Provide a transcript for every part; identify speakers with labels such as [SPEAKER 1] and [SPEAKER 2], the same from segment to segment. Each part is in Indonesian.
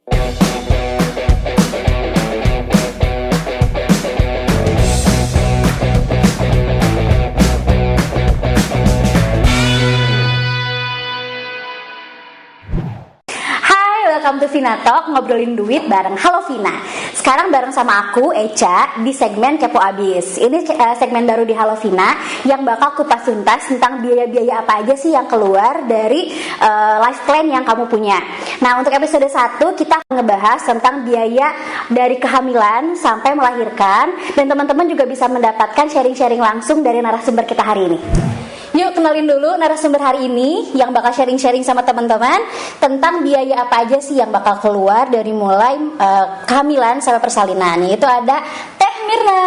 [SPEAKER 1] Welcome to Vina Talk, ngobrolin duit bareng Halo Vina. Sekarang bareng sama aku, Echa, di segmen Kepo Abis. Ini segmen baru di Halo Vina yang bakal kupas tuntas tentang biaya-biaya apa aja sih yang keluar dari life plan yang kamu punya. Nah, untuk episode 1 kita akan ngebahas tentang biaya dari kehamilan sampai melahirkan. Dan teman-teman juga bisa mendapatkan sharing-sharing langsung dari narasumber kita hari ini. Yuk kenalin dulu narasumber hari ini yang bakal sharing-sharing sama teman-teman tentang biaya apa aja sih yang bakal keluar dari mulai kehamilan sampai persalinan. Itu ada Teh Mirna.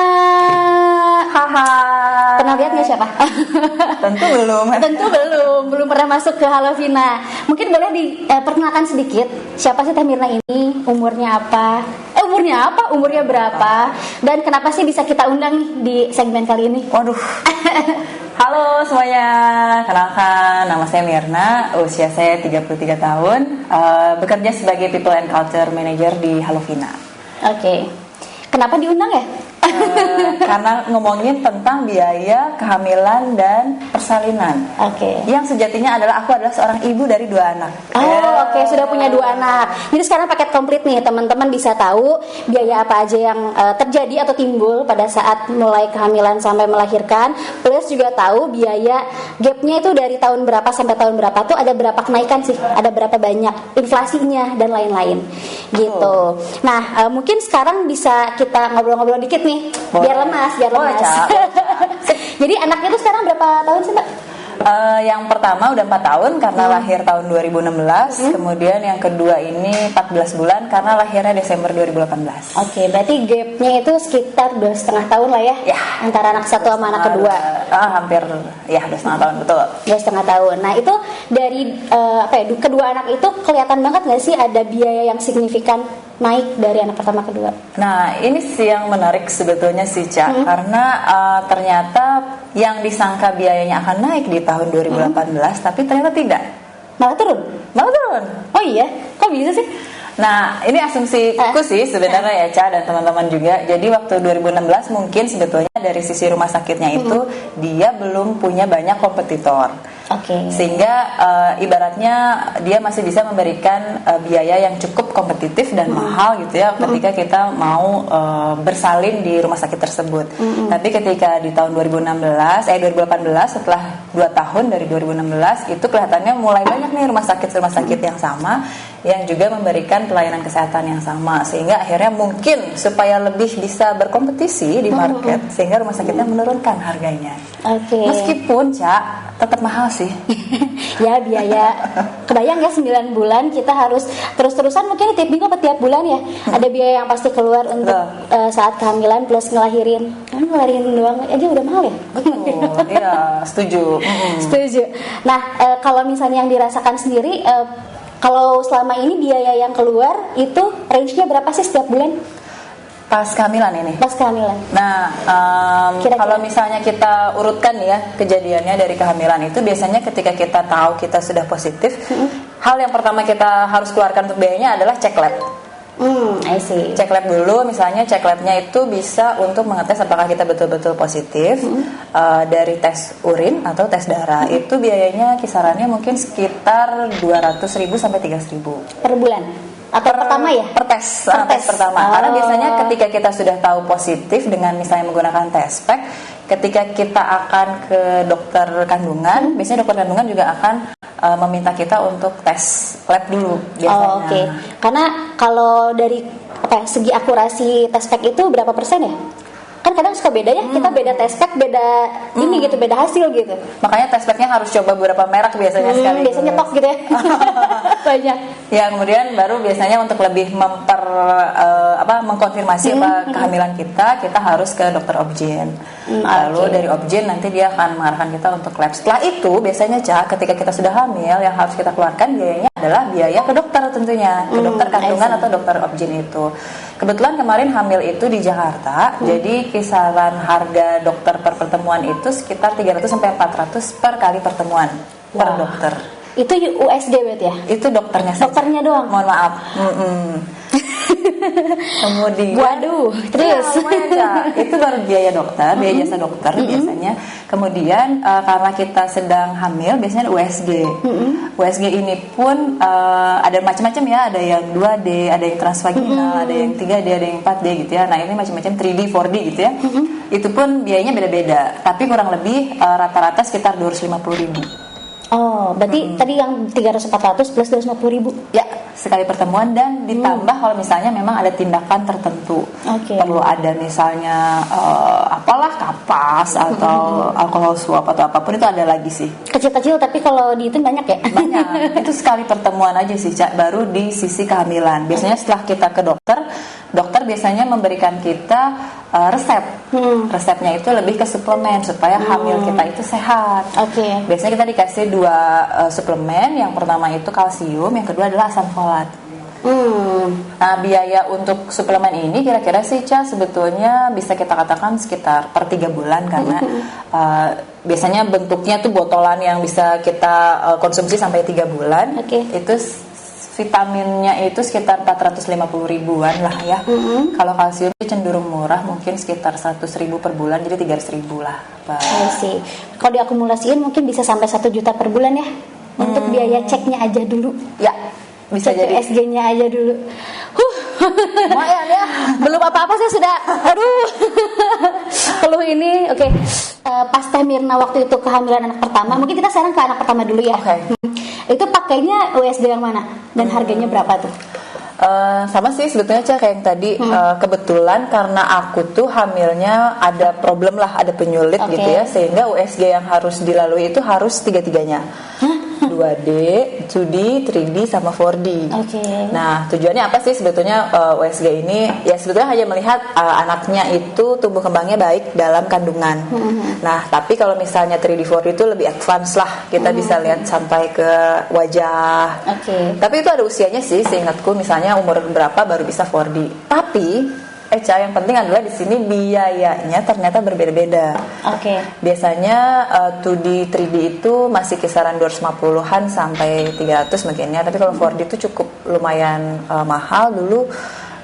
[SPEAKER 2] Haha.
[SPEAKER 1] Pernah lihat nggak siapa?
[SPEAKER 2] Tentu belum.
[SPEAKER 1] Belum pernah masuk ke Halo Vina. Mungkin boleh diperkenalkan sedikit siapa sih Teh Mirna ini? Umurnya apa? Umurnya berapa? Dan kenapa sih bisa kita undang nih di segmen kali ini?
[SPEAKER 2] Waduh. Halo semuanya, kenalkan nama saya Mirna, usia saya 33 tahun, bekerja sebagai People and Culture Manager di Halo Vina.
[SPEAKER 1] Oke. Kenapa diundang ya?
[SPEAKER 2] Karena ngomongin tentang biaya kehamilan dan persalinan.
[SPEAKER 1] Oke.
[SPEAKER 2] Yang sejatinya aku adalah seorang ibu dari 2 anak.
[SPEAKER 1] Oke, sudah punya 2 anak. Jadi sekarang paket komplit nih, teman-teman bisa tahu biaya apa aja yang terjadi atau timbul pada saat mulai kehamilan sampai melahirkan. Plus juga tahu biaya gapnya itu dari tahun berapa sampai tahun berapa tuh ada berapa kenaikan sih, ada berapa banyak inflasinya dan lain-lain. Gitu. Nah, mungkin sekarang bisa kita ngobrol-ngobrol dikit nih. Biar lemas. Jadi anaknya tuh sekarang berapa tahun sih, Mbak?
[SPEAKER 2] Yang pertama udah 4 tahun karena lahir tahun 2016. Kemudian yang kedua ini 14 bulan karena lahirnya Desember 2018.
[SPEAKER 1] Oke, berarti gapnya itu sekitar 2,5 tahun lah ya?
[SPEAKER 2] Ya.
[SPEAKER 1] Antara anak satu sama anak kedua.
[SPEAKER 2] Hampir ya 2,5 tahun, betul.
[SPEAKER 1] 2,5 tahun. Nah itu dari kedua anak itu kelihatan banget nggak sih ada biaya yang signifikan naik dari anak pertama kedua?
[SPEAKER 2] Nah ini sih yang menarik sebetulnya sih Cak, karena ternyata yang disangka biayanya akan naik di tahun 2018 tapi ternyata tidak.
[SPEAKER 1] Malah turun? Oh iya? Kok bisa sih?
[SPEAKER 2] Nah ini asumsiku sih sebenarnya ya Ca dan teman-teman juga. Jadi waktu 2016 mungkin sebetulnya dari sisi rumah sakitnya itu dia belum punya banyak kompetitor. Sehingga ibaratnya dia masih bisa memberikan biaya yang cukup kompetitif dan mahal gitu ya ketika kita mau bersalin di rumah sakit tersebut. Tapi ketika di tahun 2018 setelah 2 tahun dari 2016 itu kelihatannya mulai banyak nih rumah sakit yang sama yang juga memberikan pelayanan kesehatan yang sama, sehingga akhirnya mungkin supaya lebih bisa berkompetisi di market sehingga rumah sakitnya menurunkan harganya. Meskipun Cak tetap mahal sih.
[SPEAKER 1] Ya biaya kebayang ya 9 bulan kita harus terus-terusan mungkin tiap minggu atau tiap bulan ya ada biaya yang pasti keluar untuk saat kehamilan plus ngelahirin. Kan ngelahirin doang aja udah mahal ya.
[SPEAKER 2] Iya, setuju.
[SPEAKER 1] Setuju. Nah, kalau misalnya yang dirasakan sendiri kalau selama ini biaya yang keluar itu range-nya berapa sih setiap bulan?
[SPEAKER 2] Pas kehamilan ini. Nah, kalau misalnya kita urutkan ya kejadiannya dari kehamilan itu biasanya ketika kita tahu kita sudah positif, hal yang pertama kita harus keluarkan untuk biayanya adalah cek lab.
[SPEAKER 1] I see.
[SPEAKER 2] Cek lab dulu, misalnya cek labnya itu bisa untuk mengetes apakah kita betul-betul positif. Dari tes urin atau tes darah itu biayanya kisarannya mungkin sekitar 200.000 sampai 300.000
[SPEAKER 1] per bulan. Atau pertama ya?
[SPEAKER 2] Per tes pertama. Karena biasanya ketika kita sudah tahu positif dengan misalnya menggunakan tes pack, ketika kita akan ke dokter kandungan, biasanya dokter kandungan juga akan meminta kita untuk tes lab dulu biasanya.
[SPEAKER 1] Karena kalau dari segi akurasi tes pack itu berapa persen ya? Kan kadang suka beda ya, kita beda tes pack, beda ini gitu, beda hasil gitu.
[SPEAKER 2] Makanya tes packnya harus coba beberapa merek biasanya sekali.
[SPEAKER 1] Biasanya tok gitu ya. Banyak.
[SPEAKER 2] Ya kemudian baru biasanya untuk lebih mengkonfirmasi kehamilan kita harus ke dokter obgyn. Lalu dari obgyn nanti dia akan mengarahkan kita untuk lab. Setelah itu biasanya ketika kita sudah hamil yang harus kita keluarkan biayanya adalah biaya ke dokter tentunya, ke dokter kandungan atau dokter obgyn itu. Kebetulan kemarin hamil itu di Jakarta, jadi kisaran harga dokter per pertemuan itu sekitar 300 sampai 400 per kali pertemuan per dokter.
[SPEAKER 1] Itu USG berarti ya?
[SPEAKER 2] Itu dokternya saja.
[SPEAKER 1] Dokternya doang?
[SPEAKER 2] Mohon maaf. Kemudian
[SPEAKER 1] waduh, terus
[SPEAKER 2] itu baru biaya dokter, biaya jasa dokter biasanya. Kemudian karena kita sedang hamil, biasanya ada USG. USG ini pun ada macam-macam ya, ada yang 2D, ada yang transvaginal, ada yang 3D, ada yang 4D gitu ya. Nah, ini macam-macam 3D, 4D gitu ya. Itu pun biayanya beda-beda, tapi kurang lebih rata-rata sekitar 250.000.
[SPEAKER 1] Oh, berarti tadi yang 300-400 plus 250.000
[SPEAKER 2] ya sekali pertemuan, dan ditambah kalau misalnya memang ada tindakan tertentu, perlu ada misalnya apalah kapas atau alkohol swab atau apapun, itu ada lagi sih.
[SPEAKER 1] Kecil-kecil tapi kalau dihitung banyak ya?
[SPEAKER 2] Banyak. Itu sekali pertemuan aja sih, Cak, baru di sisi kehamilan. Biasanya setelah kita ke dokter biasanya memberikan kita resep. Resepnya itu lebih ke suplemen supaya hamil kita itu sehat. Biasanya kita dikasih 2 suplemen. Yang pertama itu kalsium, yang kedua adalah asam folat. Nah, biaya untuk suplemen ini kira-kira sih, Ca, sebetulnya bisa kita katakan sekitar per 3 bulan karena biasanya bentuknya tuh botolan yang bisa kita konsumsi sampai 3 bulan. Itu vitaminnya itu sekitar 450.000-an lah ya. Kalau kalsium cenderung murah, mungkin sekitar 100.000 per bulan, jadi 300.000 lah.
[SPEAKER 1] Sih. Kalau diakumulasiin mungkin bisa sampai 1 juta per bulan ya. Untuk biaya ceknya aja dulu.
[SPEAKER 2] Ya, bisa
[SPEAKER 1] cek
[SPEAKER 2] jadi
[SPEAKER 1] SG-nya aja dulu.
[SPEAKER 2] Lumayan ya.
[SPEAKER 1] Belum apa-apa saya sudah keluh ini. Pas Teh Mirna waktu itu kehamilan anak pertama, mungkin kita sekarang ke anak pertama dulu ya. Itu pakainya USG yang mana dan harganya berapa tuh?
[SPEAKER 2] Sama sih sebetulnya, Cak, kayak yang tadi. Kebetulan karena aku tuh hamilnya ada problem lah, ada penyulit gitu ya, sehingga USG yang harus dilalui itu harus 3-3-nya. 2D, 2D, 3D, sama 4D. Nah, tujuannya apa sih sebetulnya USG ini? Ya sebetulnya hanya melihat anaknya itu tumbuh kembangnya baik dalam kandungan. Nah, tapi kalau misalnya 3D, 4D itu lebih advance lah. Kita bisa lihat sampai ke wajah. Tapi itu ada usianya sih, seingatku misalnya umur berapa baru bisa 4D. Tapi Eca, yang penting adalah di sini biayanya ternyata berbeda-beda. Biasanya 2D, 3D itu masih kisaran 250-an sampai 300 mungkin ya. Tapi kalau 4D itu cukup lumayan mahal. Dulu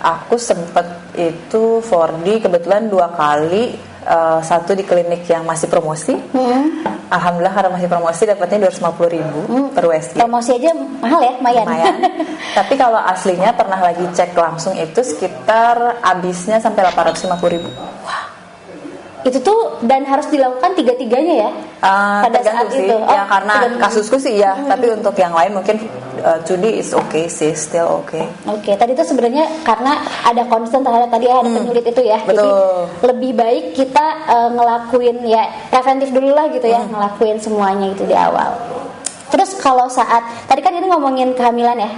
[SPEAKER 2] aku sempet itu 4D kebetulan 2 kali. Satu di klinik yang masih promosi. Alhamdulillah karena masih promosi dapatnya 250.000 per USG.
[SPEAKER 1] Promosi aja mahal ya, lumayan.
[SPEAKER 2] Tapi kalau aslinya pernah lagi cek langsung itu sekitar habisnya sampai 850.000.
[SPEAKER 1] Wah, itu tuh dan harus dilakukan 3-3-nya ya? Pada saat
[SPEAKER 2] sih.
[SPEAKER 1] itu.
[SPEAKER 2] Ya karena kasusku sih ya. Tapi untuk yang lain mungkin 2D is okay sih, still okay.
[SPEAKER 1] Tadi itu sebenarnya karena ada concern terhadap tadi ada penyulit itu ya.
[SPEAKER 2] Betul.
[SPEAKER 1] Jadi lebih baik kita ngelakuin ya preventif dulu lah gitu ya, ngelakuin semuanya itu di awal. Terus kalau saat tadi kan ini ngomongin kehamilan ya,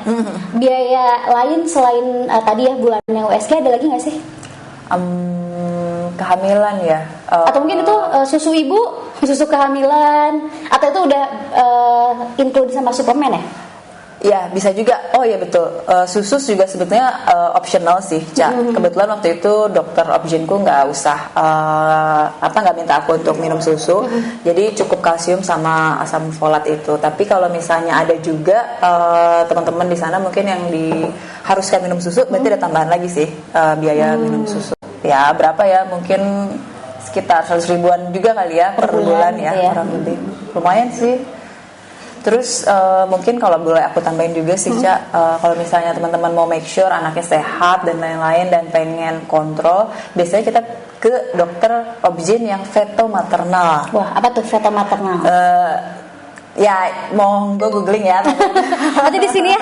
[SPEAKER 1] biaya lain selain tadi ya bulannya USG ada lagi nggak sih?
[SPEAKER 2] Kehamilan ya.
[SPEAKER 1] Atau mungkin itu susu ibu, susu kehamilan, atau itu udah include sama suplemen ya?
[SPEAKER 2] Ya bisa juga. Oh ya betul. Susu juga sebetulnya optional sih, Cak. Kebetulan waktu itu dokter objinku nggak usah nggak minta aku untuk minum susu. Jadi cukup kalsium sama asam folat itu. Tapi kalau misalnya ada juga teman-teman di sana mungkin yang diharuskan minum susu, berarti ada tambahan lagi sih biaya minum susu. Ya berapa ya? Mungkin sekitar 100.000-an juga kali ya per bulan ya, kurang lebih. Lumayan sih. Terus mungkin kalau boleh aku tambahin juga sih, Cak, kalau misalnya teman-teman mau make sure anaknya sehat dan lain-lain dan pengen kontrol, biasanya kita ke dokter obgyn yang feto maternal.
[SPEAKER 1] Wah, apa tuh feto maternal?
[SPEAKER 2] Ya, mau gue googling ya.
[SPEAKER 1] Ada di sini ya.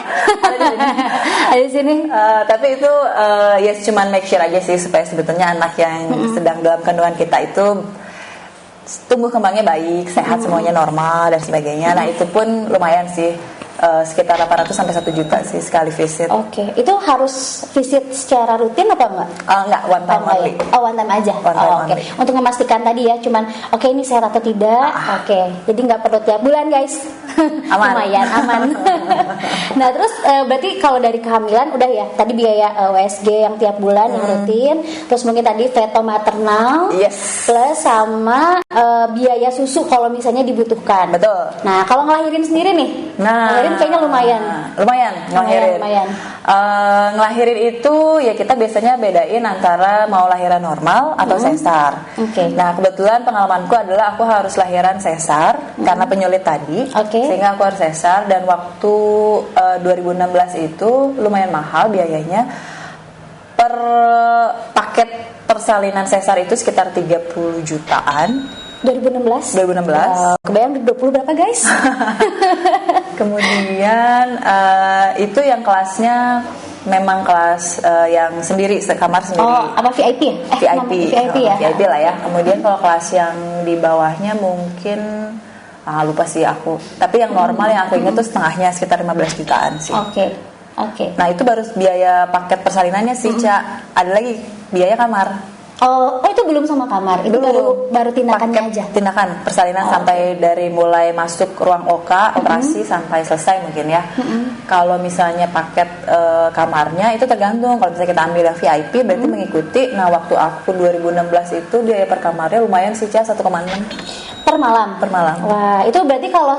[SPEAKER 1] Ada di sini.
[SPEAKER 2] Tapi itu ya cuman make sure aja sih supaya sebetulnya anak yang sedang dalam kandungan kita itu tumbuh kembangnya baik, sehat, semuanya normal dan sebagainya. Nah itu pun lumayan sih, sekitar 800 sampai 1 juta sih sekali visit.
[SPEAKER 1] Itu harus visit secara rutin apa enggak?
[SPEAKER 2] Enggak, one time only.
[SPEAKER 1] One time aja. Untuk memastikan tadi ya, cuman ini sehat atau tidak. Jadi nggak perlu tiap bulan guys.
[SPEAKER 2] Aman.
[SPEAKER 1] Lumayan aman. Nah terus berarti kalau dari kehamilan udah ya, tadi biaya USG yang tiap bulan yang rutin, terus mungkin tadi feto maternal, plus sama biaya susu kalau misalnya dibutuhkan.
[SPEAKER 2] Betul.
[SPEAKER 1] Nah, kalau ngelahirin sendiri nih, ngelahirin kayaknya lumayan
[SPEAKER 2] ngelahirin. Ngelahirin itu ya kita biasanya bedain antara mau lahiran normal atau sesar. Nah, kebetulan pengalamanku adalah aku harus lahiran sesar karena penyulit tadi, sehingga aku harus sesar, dan waktu 2016 itu lumayan mahal biayanya. Per paket persalinan sesar itu sekitar 30 jutaan.
[SPEAKER 1] 2016. Kebayang 20 berapa guys?
[SPEAKER 2] Kemudian itu yang kelasnya memang kelas yang sendiri, sekamar sendiri.
[SPEAKER 1] Oh, apa VIP ya?
[SPEAKER 2] VIP ya. VIP lah ya. Kemudian kalau kelas yang di bawahnya mungkin lupa sih aku. Tapi yang normal yang aku ingat tuh setengahnya, sekitar 15 jutaan sih.
[SPEAKER 1] Oke.
[SPEAKER 2] Nah, itu baru biaya paket persalinannya sih, Ca. Ada lagi biaya kamar.
[SPEAKER 1] Oh, itu belum sama kamar. Itu baru tindakannya aja.
[SPEAKER 2] Tindakan persalinan sampai dari mulai masuk ruang operasi sampai selesai mungkin ya. Kalau misalnya paket kamarnya itu tergantung. Kalau misalnya kita ambil yang VIP berarti mengikuti. Nah, waktu aku 2016 itu biaya per kamarnya lumayan sih, Ca, 1,6
[SPEAKER 1] per malam. Wah, itu berarti kalau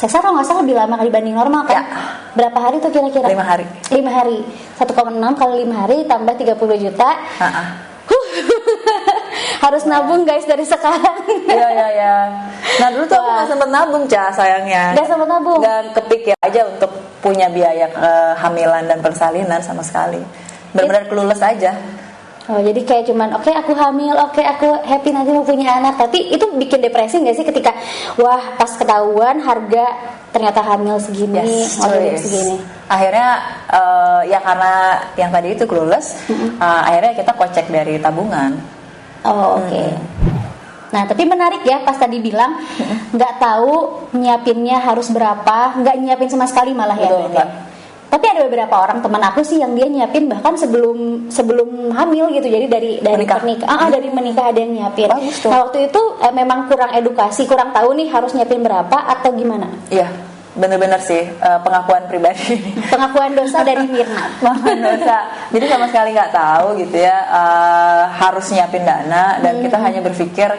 [SPEAKER 1] sesar kalau nggak salah lebih lama dibanding normal kan? Ya. Berapa hari tuh kira-kira?
[SPEAKER 2] 5 hari.
[SPEAKER 1] 5 hari. 1,6 kali 5 hari tambah 30 juta. Harus nabung guys dari sekarang.
[SPEAKER 2] Iya. Nah, dulu tuh aku nggak sempet nabung, Ca, sayangnya.
[SPEAKER 1] Nggak sempet nabung.
[SPEAKER 2] Dan kepikir aja untuk punya biaya kehamilan dan persalinan sama sekali. Benar-benar kelulus aja.
[SPEAKER 1] Oh, jadi kayak cuman oke, aku hamil, oke, aku happy nanti mau punya anak. Tapi itu bikin depresi nggak sih ketika wah pas ketahuan harga ternyata hamil segini, segini.
[SPEAKER 2] Akhirnya ya karena yang tadi itu kelulus, akhirnya kita kocek dari tabungan.
[SPEAKER 1] Oke. Nah, tapi menarik ya pas tadi bilang nggak tahu nyiapinnya harus berapa, nggak nyiapin sama sekali malah.
[SPEAKER 2] Betul,
[SPEAKER 1] ya. Tapi ada beberapa orang teman aku sih yang dia nyiapin bahkan sebelum hamil gitu. Jadi dari menikah ada yang nyiapin. Bagus, nah, waktu itu memang kurang edukasi, kurang tahu nih harus nyiapin berapa atau gimana?
[SPEAKER 2] Iya, bener-bener sih pengakuan pribadi.
[SPEAKER 1] Pengakuan dosa dari Mirna.
[SPEAKER 2] Pengakuan dosa. Jadi sama sekali nggak tahu gitu ya, harus nyiapin dana dan kita hanya berpikir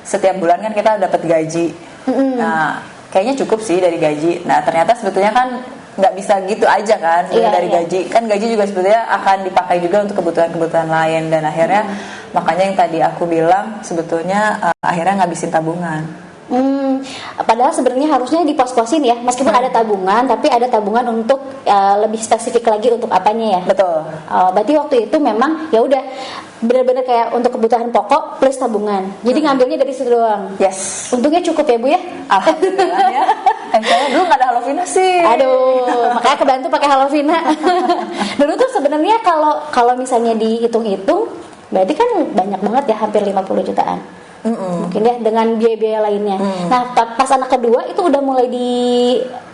[SPEAKER 2] setiap bulan kan kita dapat gaji. Nah, kayaknya cukup sih dari gaji. Nah, ternyata sebetulnya kan nggak bisa gitu aja kan dari gaji. Kan gaji juga sebetulnya akan dipakai juga untuk kebutuhan-kebutuhan lain. Dan akhirnya makanya yang tadi aku bilang sebetulnya akhirnya ngabisin tabungan.
[SPEAKER 1] Padahal sebenarnya harusnya dipos-posin ya, meskipun ada tabungan, tapi ada tabungan untuk lebih spesifik lagi untuk apanya ya.
[SPEAKER 2] Betul.
[SPEAKER 1] Berarti waktu itu memang ya udah benar-benar kayak untuk kebutuhan pokok plus tabungan. Jadi ngambilnya dari situ doang.
[SPEAKER 2] Yes.
[SPEAKER 1] Untungnya cukup ya Bu ya.
[SPEAKER 2] Alhamdulillah ya. Saya dulu nggak ada Halovina sih.
[SPEAKER 1] Aduh, makanya kebantu pakai Halovina. Dulu tuh sebenarnya kalau misalnya dihitung-hitung, berarti kan banyak banget ya, hampir 50 jutaan. Mungkin ya dengan biaya-biaya lainnya. Nah, pas anak kedua itu udah mulai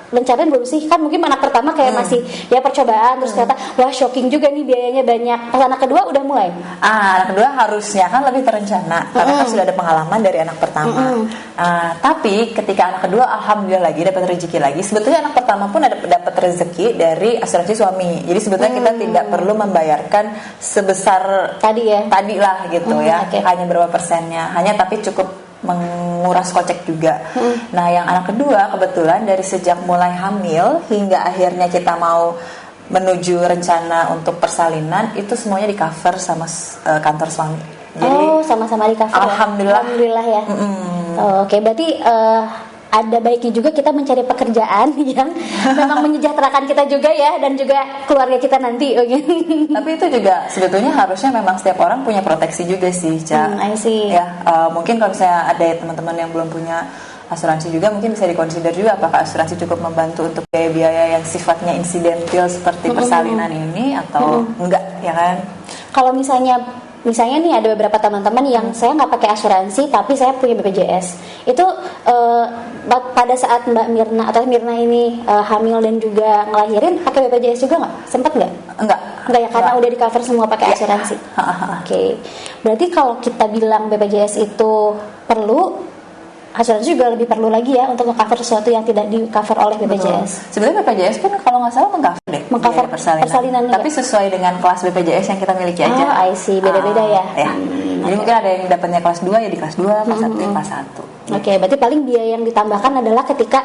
[SPEAKER 1] rencanain belum sih? Kan mungkin anak pertama kayak masih ya percobaan, terus ternyata wah shocking juga nih biayanya banyak. Pas anak kedua udah mulai?
[SPEAKER 2] Anak kedua harusnya kan lebih terencana karena kan sudah ada pengalaman dari anak pertama. Tapi ketika anak kedua alhamdulillah lagi dapat rezeki lagi. Sebetulnya anak pertama pun dapat rezeki dari asuransi suami. Jadi sebetulnya kita tidak perlu membayarkan sebesar tadi lah gitu ya. Hanya berapa persennya. Hanya tapi cukup menguras kocek juga. Nah, yang anak kedua kebetulan dari sejak mulai hamil hingga akhirnya kita mau menuju rencana untuk persalinan itu semuanya di cover sama kantor suami. Jadi
[SPEAKER 1] sama-sama di cover. Alhamdulillah ya. Oke, berarti ada baiknya juga kita mencari pekerjaan yang memang menyejahterakan kita juga ya, dan juga keluarga kita nanti.
[SPEAKER 2] Tapi itu juga sebetulnya harusnya memang setiap orang punya proteksi juga sih, Ca.
[SPEAKER 1] I see.
[SPEAKER 2] Ya, mungkin kalau misalnya ada teman-teman yang belum punya asuransi juga mungkin bisa dikonsider juga apakah asuransi cukup membantu untuk biaya-biaya yang sifatnya insidental seperti persalinan ini atau enggak, ya kan?
[SPEAKER 1] Kalau misalnya nih ada beberapa teman-teman yang saya nggak pakai asuransi tapi saya punya BPJS. Itu pada saat Mbak Mirna atau Mirna ini hamil dan juga ngelahirin pakai BPJS juga nggak? Sempat nggak?
[SPEAKER 2] Enggak
[SPEAKER 1] ya, karena udah di cover semua pakai asuransi. Oke. Berarti kalau kita bilang BPJS itu perlu, asuransi juga lebih perlu lagi ya untuk cover sesuatu yang tidak di cover oleh BPJS.
[SPEAKER 2] Sebenarnya BPJS pun kalau nggak salah mengcover deh,
[SPEAKER 1] mengcover persalinan
[SPEAKER 2] tapi sesuai dengan kelas BPJS yang kita miliki aja.
[SPEAKER 1] Oh, I see, beda-beda ya.
[SPEAKER 2] Jadi mungkin ada yang dapatnya kelas 2 ya di kelas 2, kelas 1 ya kelas 1.
[SPEAKER 1] Oke, berarti paling biaya yang ditambahkan adalah ketika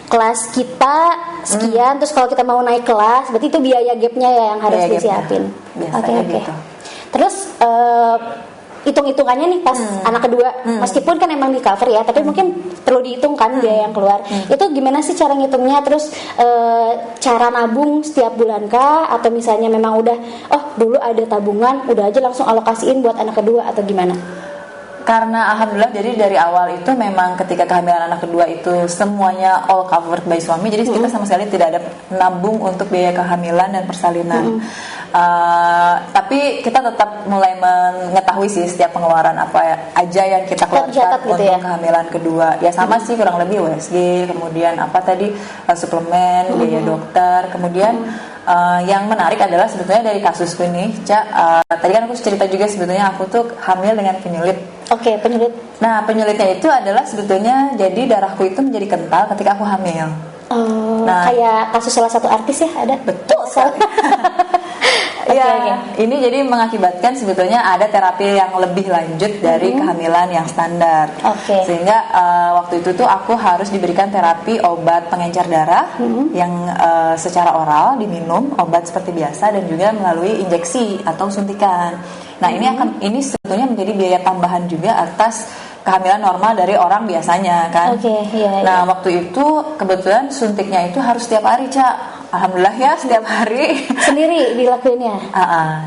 [SPEAKER 1] kelas kita sekian, terus kalau kita mau naik kelas, berarti itu biaya gapnya ya yang harus disiapin. Oke.
[SPEAKER 2] Gitu.
[SPEAKER 1] Terus hitung-hitungannya nih pas anak kedua, meskipun kan emang di cover ya, tapi mungkin perlu dihitung kan biaya yang keluar. Itu gimana sih cara ngitungnya? Terus cara nabung setiap bulan kah? Atau misalnya memang udah, dulu ada tabungan, udah aja langsung alokasiin buat anak kedua atau gimana?
[SPEAKER 2] Karena alhamdulillah jadi dari awal itu memang ketika kehamilan anak kedua itu semuanya all covered by suami, jadi kita sama sekali tidak ada nabung untuk biaya kehamilan dan persalinan. Tapi kita tetap mulai mengetahui sih setiap pengeluaran apa aja yang kita keluarkan untuk kehamilan kedua. Ya sama sih kurang lebih USG, kemudian apa tadi suplemen, biaya dokter, kemudian yang menarik adalah sebetulnya dari kasusku ini, tadi kan aku cerita juga sebetulnya aku tuh hamil dengan penyulit.
[SPEAKER 1] Oke, penyulit.
[SPEAKER 2] Nah, penyulitnya itu adalah sebetulnya jadi darahku itu menjadi kental ketika aku hamil.
[SPEAKER 1] Kayak kasus salah satu artis ya ada.
[SPEAKER 2] Betul. Ini jadi mengakibatkan sebetulnya ada terapi yang lebih lanjut dari kehamilan yang standar. Sehingga waktu itu tuh aku harus diberikan terapi obat pengencer darah yang secara oral diminum, obat seperti biasa, dan juga melalui injeksi atau suntikan. Nah, ini sebetulnya menjadi biaya tambahan juga atas kehamilan normal dari orang biasanya kan. Nah, waktu itu kebetulan suntiknya itu harus setiap hari, Alhamdulillah ya, setiap hari.
[SPEAKER 1] Sendiri dilakuinnya?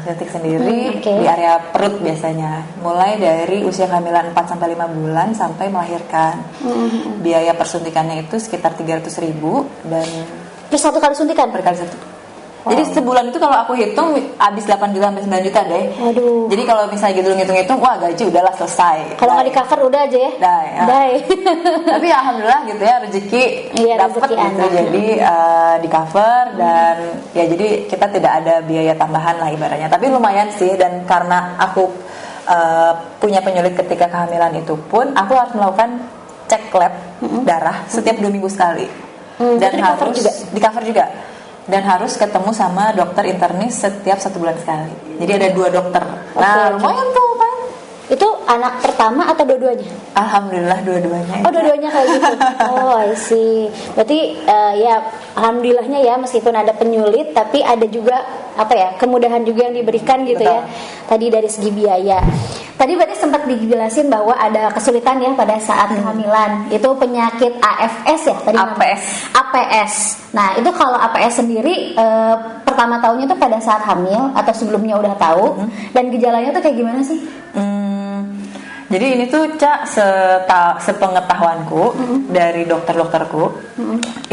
[SPEAKER 2] Suntik sendiri di area perut biasanya. Mulai dari usia kehamilan 4-5 bulan sampai melahirkan. Biaya persuntikannya itu sekitar 300.000 dan
[SPEAKER 1] terus satu kali suntikan?
[SPEAKER 2] Berkali satu. Jadi sebulan itu kalau aku hitung habis 8 juta sampai 9 juta deh.
[SPEAKER 1] Aduh.
[SPEAKER 2] Jadi kalau misalnya gitu ngitung-ngitung, wah gaji udahlah selesai.
[SPEAKER 1] Kalau nggak di cover udah aja ya.
[SPEAKER 2] Die. Tapi alhamdulillah gitu ya, rezeki dapat gitu. Jadi di cover dan ya jadi kita tidak ada biaya tambahan lah ibaratnya. Tapi lumayan sih, dan karena aku punya penyulit ketika kehamilan itu pun aku harus melakukan cek lab darah setiap 2 minggu sekali. Dan harus di cover juga. Dan harus ketemu sama dokter internis setiap 1 bulan sekali. Jadi ada 2 dokter. Lumayan tuh kan.
[SPEAKER 1] Itu anak pertama atau dua-duanya?
[SPEAKER 2] Alhamdulillah dua-duanya.
[SPEAKER 1] Dua-duanya kayak gitu. I see. Berarti ya alhamdulillahnya ya, meskipun ada penyulit tapi ada juga kemudahan juga yang diberikan gitu. Betul. Ya. Tadi dari segi biaya. Tadi berarti sempat dijelasin bahwa ada kesulitan ya pada saat kehamilan. Itu penyakit AFS ya tadi namanya? APS. Nah, itu kalau APS sendiri pertama tahunya itu pada saat hamil atau sebelumnya udah tahu, dan gejalanya tuh kayak gimana sih?
[SPEAKER 2] Jadi ini tuh sepengetahuanku dari dokter-dokterku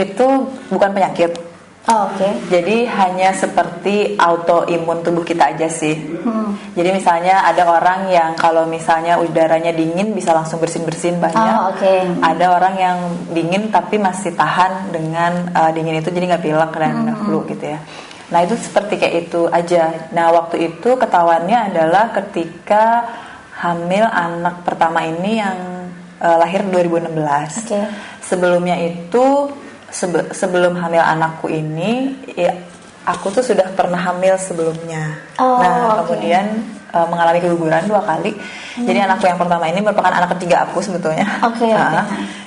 [SPEAKER 2] itu bukan penyakit. Jadi hanya seperti autoimun tubuh kita aja sih. Jadi misalnya ada orang yang kalau misalnya udaranya dingin bisa langsung bersin-bersin banyak. Ada orang yang dingin tapi masih tahan dengan dingin itu, jadi nggak pilek dan nggak flu gitu ya. Nah itu seperti kayak itu aja. Nah waktu itu ketahuannya adalah ketika hamil anak pertama ini yang lahir 2016. Sebelumnya itu sebelum hamil anakku ini ya, aku tuh sudah pernah hamil sebelumnya. Kemudian mengalami keguguran 2 kali. Jadi anakku yang pertama ini merupakan anak ketiga aku sebetulnya.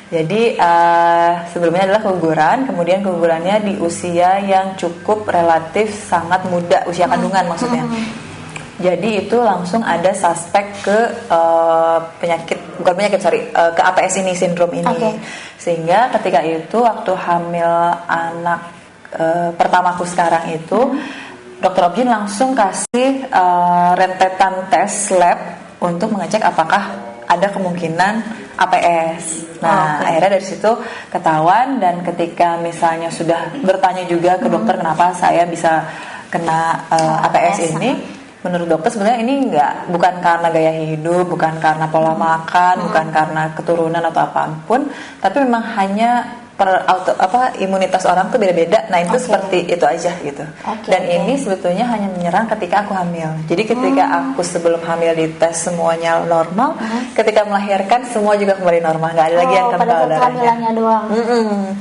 [SPEAKER 2] Jadi sebelumnya adalah keguguran, kemudian kegugurannya di usia yang cukup relatif sangat muda, usia kandungan maksudnya. Jadi itu langsung ada suspek ke ke APS ini, sindrom ini. Sehingga ketika itu waktu hamil anak pertamaku sekarang itu, dokter Objin langsung kasih rentetan tes lab untuk mengecek apakah ada kemungkinan APS. Akhirnya dari situ ketahuan, dan ketika misalnya sudah bertanya juga ke dokter kenapa saya bisa kena APS ini, menurut dokter sebenarnya ini bukan karena gaya hidup, bukan karena pola makan, bukan karena keturunan atau apapun, tapi memang hanya imunitas orang tuh beda-beda. Nah itu seperti itu aja gitu. Dan ini sebetulnya hanya menyerang ketika aku hamil. Jadi ketika aku sebelum hamil dites semuanya normal, ketika melahirkan semua juga kembali normal, nggak ada lagi yang kental darahnya.
[SPEAKER 1] Pada kehamilannya doang.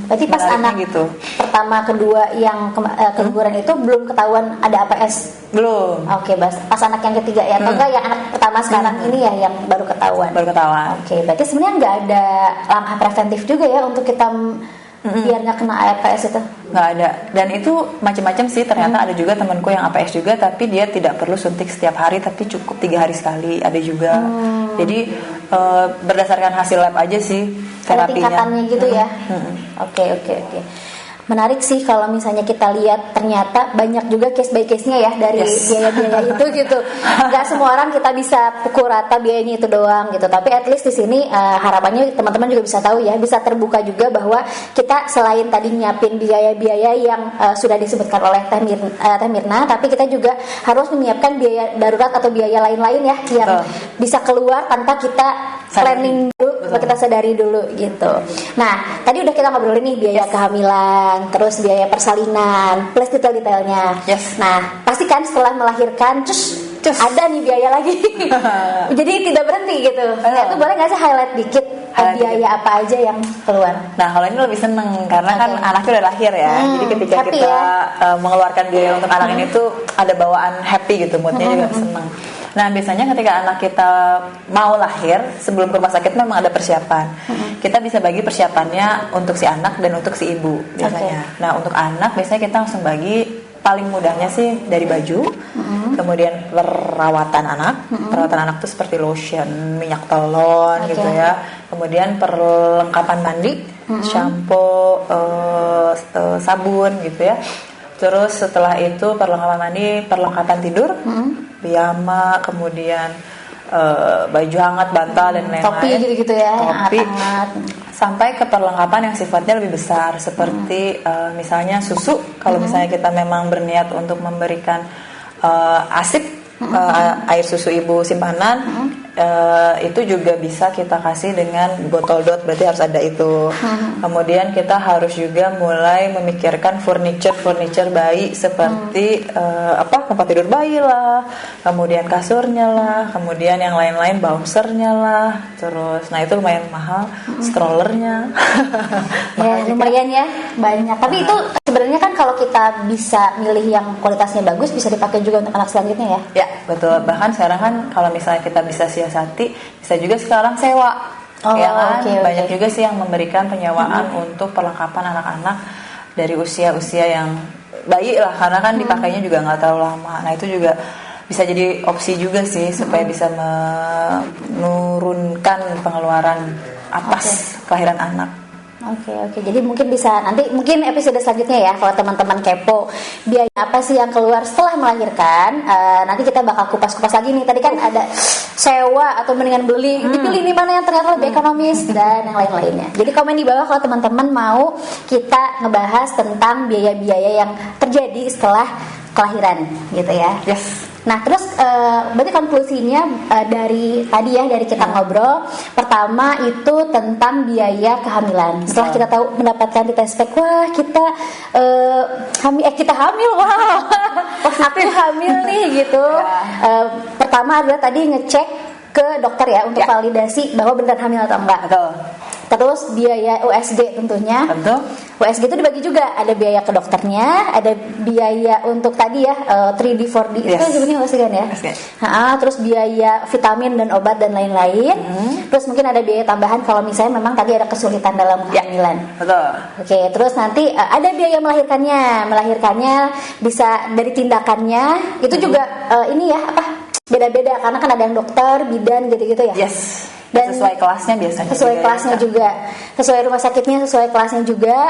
[SPEAKER 1] Berarti pas anak gitu. Pertama kedua yang keguguran itu belum ketahuan ada APS.
[SPEAKER 2] Belum.
[SPEAKER 1] Pas anak yang ketiga ya, atau enggak yang anak pertama sekarang ini ya yang baru ketahuan. Berarti sebenarnya nggak ada langkah preventif juga ya untuk kita biar nggak kena APS itu?
[SPEAKER 2] Nggak ada. Dan itu macam-macam sih. Ternyata ada juga temanku yang APS juga, tapi dia tidak perlu suntik setiap hari, tapi cukup 3 hari sekali. Ada juga. Jadi berdasarkan hasil lab aja sih terapinya.
[SPEAKER 1] Ada tingkatannya gitu ya. Oke. Menarik sih kalau misalnya kita lihat ternyata banyak juga case by case-nya ya dari biaya-biaya itu gitu. Gak semua orang kita bisa pukul rata biayanya itu doang gitu. Tapi at least di sini harapannya teman-teman juga bisa tahu ya, bisa terbuka juga bahwa kita selain tadi nyiapin biaya-biaya yang sudah disebutkan oleh Teh Mirna, tapi kita juga harus menyiapkan biaya darurat atau biaya lain-lain ya yang bisa keluar tanpa kita planning dulu, kita sadari dulu gitu. Nah, tadi udah kita ngobrolin nih biaya kehamilan, terus biaya persalinan, plus detail-detailnya. Nah, pasti kan setelah melahirkan, terus ada nih biaya lagi. Jadi tidak berhenti gitu. Nah, itu boleh nggak sih highlight dikit biaya apa aja yang keluar?
[SPEAKER 2] Nah, kalau ini lebih seneng karena kan anaknya udah lahir ya. Jadi ketika kita mengeluarkan biaya untuk anak ini tuh ada bawaan happy gitu, moodnya juga seneng. Nah, biasanya ketika anak kita mau lahir, sebelum ke rumah sakit memang ada persiapan. Kita bisa bagi persiapannya untuk si anak dan untuk si ibu biasanya. Nah, untuk anak biasanya kita langsung bagi, paling mudahnya sih dari baju, kemudian perawatan anak. Perawatan anak tuh seperti lotion, minyak telon gitu ya. Kemudian perlengkapan mandi, shampoo, sabun gitu ya. Terus setelah itu perlengkapan mandi, perlengkapan tidur, piyama, kemudian baju hangat, bantal dan lain-lain.
[SPEAKER 1] Topi gitu-gitu ya,
[SPEAKER 2] topi, sampai ke perlengkapan yang sifatnya lebih besar seperti misalnya susu. Kalau misalnya kita memang berniat untuk memberikan ASIP, air susu ibu simpanan, itu juga bisa kita kasih dengan botol dot, berarti harus ada itu. Kemudian kita harus juga mulai memikirkan furniture bayi seperti tempat tidur bayi lah, kemudian kasurnya lah, kemudian yang lain-lain, bouncernya lah, terus nah itu lumayan mahal, strollernya.
[SPEAKER 1] Ya lumayan ya, banyak. Tapi itu sebenarnya kan kalau kita bisa milih yang kualitasnya bagus, bisa dipakai juga untuk anak selanjutnya ya.
[SPEAKER 2] Ya betul, bahkan sekarang kan kalau misalnya kita bisa siasati, bisa juga sekarang sewa. Banyak juga sih yang memberikan penyewaan untuk perlengkapan anak-anak dari usia-usia yang bayi lah, karena kan dipakainya juga nggak terlalu lama. Nah itu juga bisa jadi opsi juga sih supaya bisa menurunkan pengeluaran atas kelahiran anak.
[SPEAKER 1] Oke. Jadi mungkin bisa nanti episode selanjutnya ya, kalau teman-teman kepo biaya apa sih yang keluar setelah melahirkan, nanti kita bakal kupas-kupas lagi nih. Tadi kan ada sewa atau mendingan beli, dipilih nih mana yang ternyata lebih ekonomis dan yang lain-lainnya. Jadi komen di bawah kalau teman-teman mau kita ngebahas tentang biaya-biaya yang terjadi setelah kelahiran gitu ya. Nah terus berarti konklusinya dari tadi ya, dari kita ngobrol pertama itu tentang biaya kehamilan. Setelah kita tahu mendapatkan di tes pack, wah kita hamil, wah aku hamil nih gitu. Pertama adalah tadi ngecek ke dokter ya untuk validasi bahwa benar hamil atau enggak. Terus biaya USG tentunya. USG itu dibagi juga, ada biaya ke dokternya, ada biaya untuk tadi ya 3D 4D itu sebenarnya USG kan ya. Terus biaya vitamin dan obat dan lain-lain. Terus mungkin ada biaya tambahan kalau misalnya memang tadi ada kesulitan dalam kehamilan. Oke, terus nanti ada biaya melahirkannya bisa dari tindakannya itu juga ini ya beda-beda karena kan ada yang dokter, bidan gitu-gitu ya. Dan
[SPEAKER 2] sesuai kelasnya biasanya.
[SPEAKER 1] Sesuai kelasnya juga. Sesuai rumah sakitnya, sesuai kelasnya juga.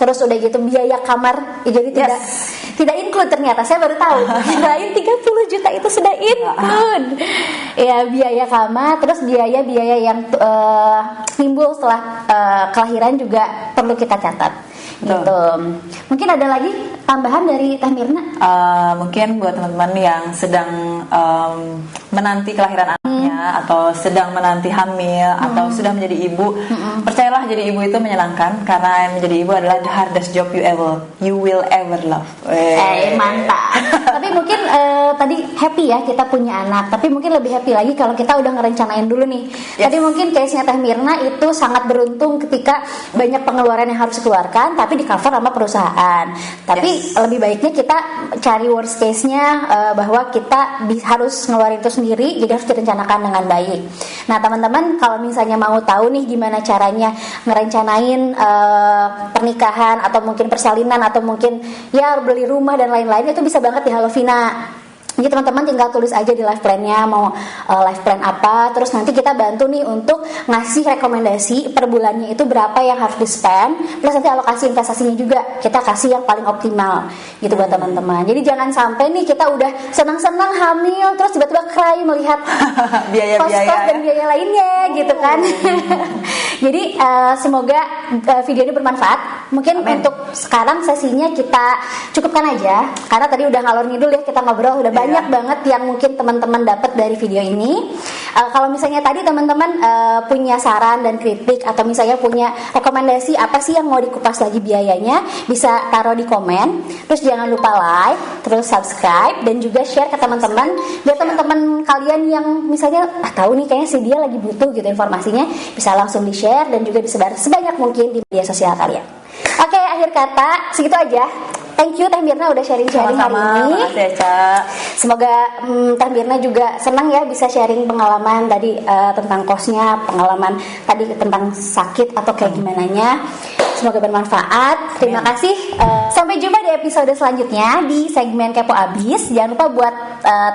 [SPEAKER 1] Terus udah gitu biaya kamar jadi tidak include ternyata. Saya baru tahu. Kirain 30 juta itu sudah include. Ya biaya kamar, terus biaya-biaya yang timbul setelah kelahiran juga perlu kita catat. Gitu. Mungkin ada lagi tambahan dari Teh Mirna?
[SPEAKER 2] Mungkin buat teman-teman yang sedang menanti kelahiran anaknya, ya, atau sedang menanti hamil atau sudah menjadi ibu, percayalah jadi ibu itu menyenangkan karena menjadi ibu adalah the hardest job you will ever love.
[SPEAKER 1] Mantap. Tapi mungkin tadi happy ya kita punya anak, tapi mungkin lebih happy lagi kalau kita udah ngerencanain dulu nih. Tadi mungkin case-nya Teh Mirna itu sangat beruntung ketika banyak pengeluaran yang harus dikeluarkan tapi di cover sama perusahaan. Tapi lebih baiknya kita cari worst case-nya, bahwa kita harus ngeluarin itu sendiri, jadi harus direncanakan dengan baik. Nah teman-teman, kalau misalnya mau tahu nih gimana caranya ngerencanain pernikahan atau mungkin persalinan atau mungkin ya beli rumah dan lain-lain, itu bisa banget di Halovina. Jadi teman-teman tinggal tulis aja di life plan-nya mau life plan apa, terus nanti kita bantu nih untuk ngasih rekomendasi per bulannya itu berapa yang harus di-spend, plus nanti alokasi investasinya juga kita kasih yang paling optimal gitu buat teman-teman. Jadi jangan sampai nih kita udah senang-senang hamil terus tiba-tiba cry melihat kos-kos dan biaya lainnya gitu kan. Jadi semoga video ini bermanfaat. Mungkin untuk sekarang sesinya kita cukupkan aja karena tadi udah ngalor ngidul ya, kita ngobrol udah banyak banget yang mungkin teman-teman dapat dari video ini. Kalau misalnya tadi teman-teman punya saran dan kritik atau misalnya punya rekomendasi apa sih yang mau dikupas lagi biayanya, bisa taruh di komen. Terus jangan lupa like, terus subscribe dan juga share ke teman-teman biar teman-teman kalian yang misalnya tahu nih kayaknya si dia lagi butuh gitu informasinya, bisa langsung di-share dan juga disebar sebanyak mungkin di media sosial kalian. Oke, akhir kata segitu aja. Thank you Teh Mirna udah sharing-sharing hari ini.
[SPEAKER 2] Makasih ya,
[SPEAKER 1] Semoga Teh Mirna juga senang ya bisa sharing pengalaman tadi tentang kosnya, pengalaman tadi tentang sakit atau kayak gimananya. Semoga bermanfaat. Terima kasih. Sampai jumpa di episode selanjutnya di segmen Kepo Abis. Jangan lupa buat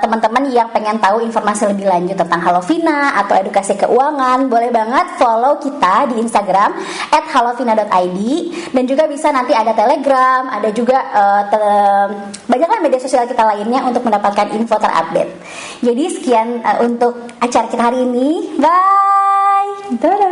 [SPEAKER 1] teman-teman yang pengen tahu informasi lebih lanjut tentang Halovina atau edukasi keuangan, boleh banget follow kita di Instagram @halovina.id, dan juga bisa nanti ada Telegram, ada juga banyaklah media sosial kita lainnya untuk mendapatkan info terupdate. Jadi sekian untuk acara kita hari ini. Bye.
[SPEAKER 2] Dadah.